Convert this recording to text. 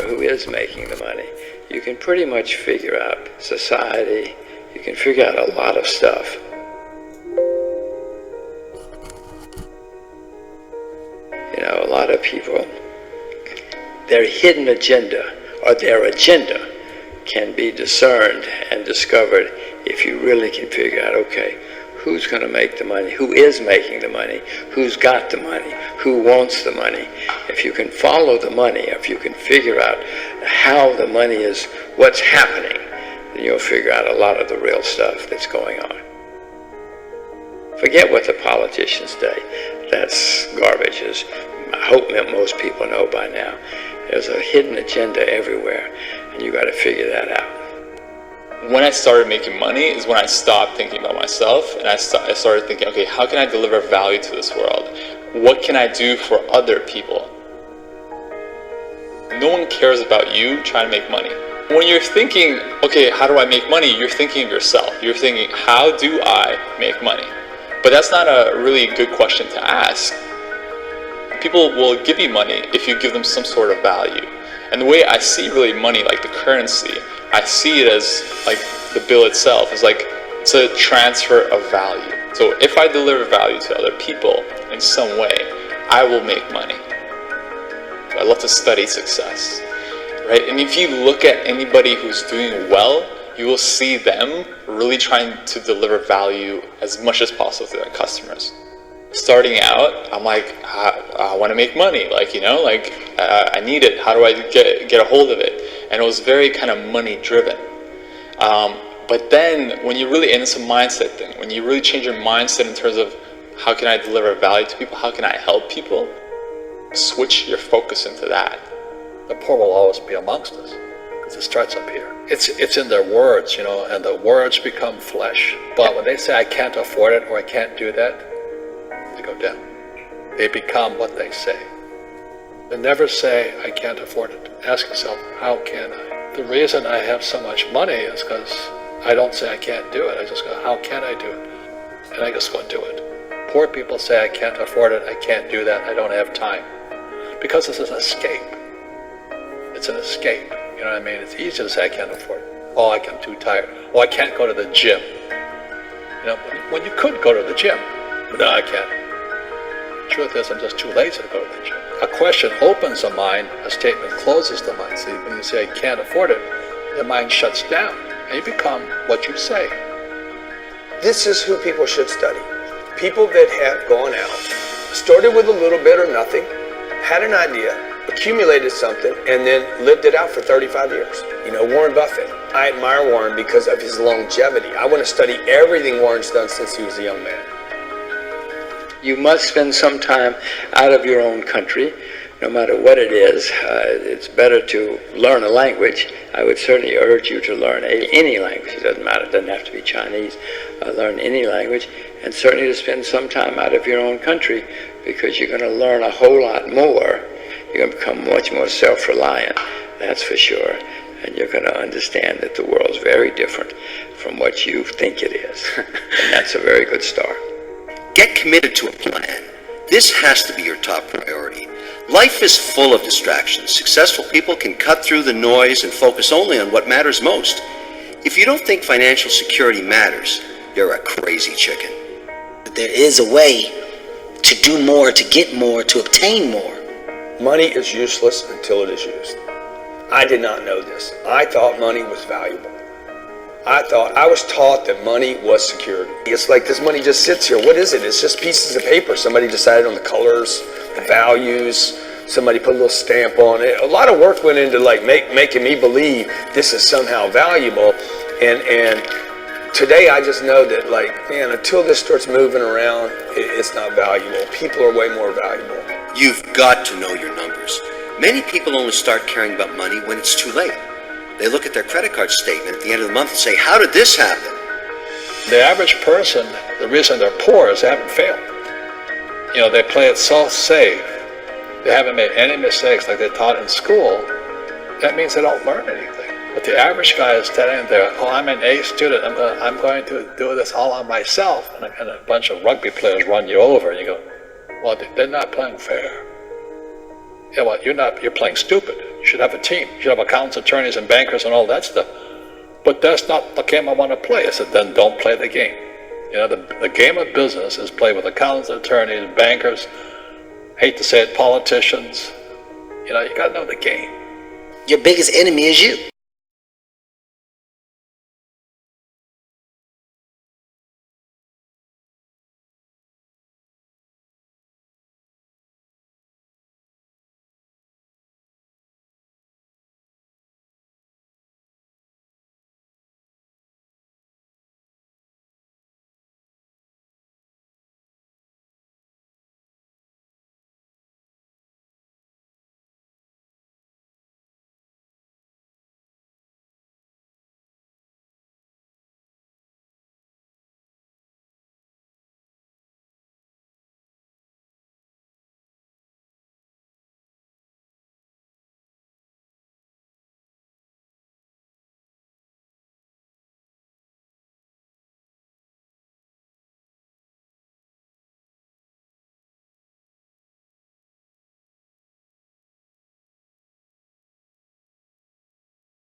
who is making the money, you can pretty much figure out society. You can figure out a lot of stuff. You know, a lot of people, their hidden agenda or their agenda can be discerned and discovered if you really can figure out, okay, who's going to make the money, who is making the money, who's got the money, who wants the money. If you can follow the money, if you can figure out how the money is, what's happening, then you'll figure out a lot of the real stuff that's going on. Forget what the politicians say. That's garbage, as I hope most people know by now. There's a hidden agenda everywhere, and you got to figure that out. When I started making money is when I stopped thinking about myself, and I started thinking, okay, how can I deliver value to this world? What can I do for other people? No one cares about you trying to make money. When you're thinking, okay, how do I make money? You're thinking of yourself. You're thinking, how do I make money? But that's not a really good question to ask. People will give you money if you give them some sort of value. And the way I see really money, like the currency, I see it as like the bill itself. It's like, it's a transfer of value. So if I deliver value to other people in some way, I will make money. I love to study success, right? And if you look at anybody who's doing well, you will see them really trying to deliver value as much as possible to their customers. Starting out, I'm like, I want to make money, like, you know, like I need it. How do I get a hold of it? And it was very kind of money driven. But then when you really, and it's a mindset thing, when you really change your mindset in terms of how can I deliver value to people, how can I help people, switch your focus into that. The poor will always be amongst us, because it starts up here. It's in their words, you know, and the words become flesh. But when they say I can't afford it or I can't do that, they go down. They become what they say. They never say I can't afford it. Ask yourself, how can I? The reason I have so much money is because I don't say I can't do it. I just go, how can I do it? And I just go and do it. Poor people say I can't afford it, I can't do that, I don't have time. Because it's an escape. It's an escape. You know what I mean? It's easy to say I can't afford it. Oh, I'm too tired. Oh, I can't go to the gym. You know, when you could go to the gym. But no, I can't. The truth is, I'm just too lazy to go to the gym. A question opens the mind, a statement closes the mind. See, when you say I can't afford it, the mind shuts down, and you become what you say. This is who people should study. People that have gone out, started with a little bit or nothing, had an idea, accumulated something, and then lived it out for 35 years. You know, Warren Buffett. I admire Warren because of his longevity. I want to study everything Warren's done since he was a young man. You must spend some time out of your own country, no matter what it is. It's better to learn a language. I would certainly urge you to learn any language. It doesn't matter, it doesn't have to be Chinese. Learn any language, and certainly to spend some time out of your own country, because you're going to learn a whole lot more. You're going to become much more self-reliant, that's for sure. And you're going to understand that the world's very different from what you think it is. And that's a very good start. Get committed to a plan. This has to be your top priority. Life is full of distractions. Successful people can cut through the noise and focus only on what matters most. If you don't think financial security matters, you're a crazy chicken. There is a way to do more, to get more, to obtain more. Money is useless until it is used. I did not know this. I thought money was valuable. I was taught that money was security. It's like this money just sits here. What is it? It's just pieces of paper. Somebody decided on the colors, the values. Somebody put a little stamp on it. A lot of work went into like making me believe this is somehow valuable. And today I just know that, like, man, until this starts moving around, it's not valuable. People are way more valuable. You've got to know your numbers. Many people only start caring about money when it's too late. They look at their credit card statement at the end of the month and say, how did this happen? The average person, the reason they're poor is they haven't failed. You know, they play it so safe. They haven't made any mistakes like they taught in school. That means they don't learn anything. But the average guy is standing there, oh, I'm an A student, I'm going to do this all on myself. And a bunch of rugby players run you over, and you go, well, they're not playing fair. Yeah, well, you're playing stupid. You should have a team. You should have accountants, attorneys, and bankers and all that stuff. But that's not the game I want to play. I said, then don't play the game. You know, the game of business is played with accountants, attorneys, bankers, hate to say it, politicians. You know, you got to know the game. Your biggest enemy is you.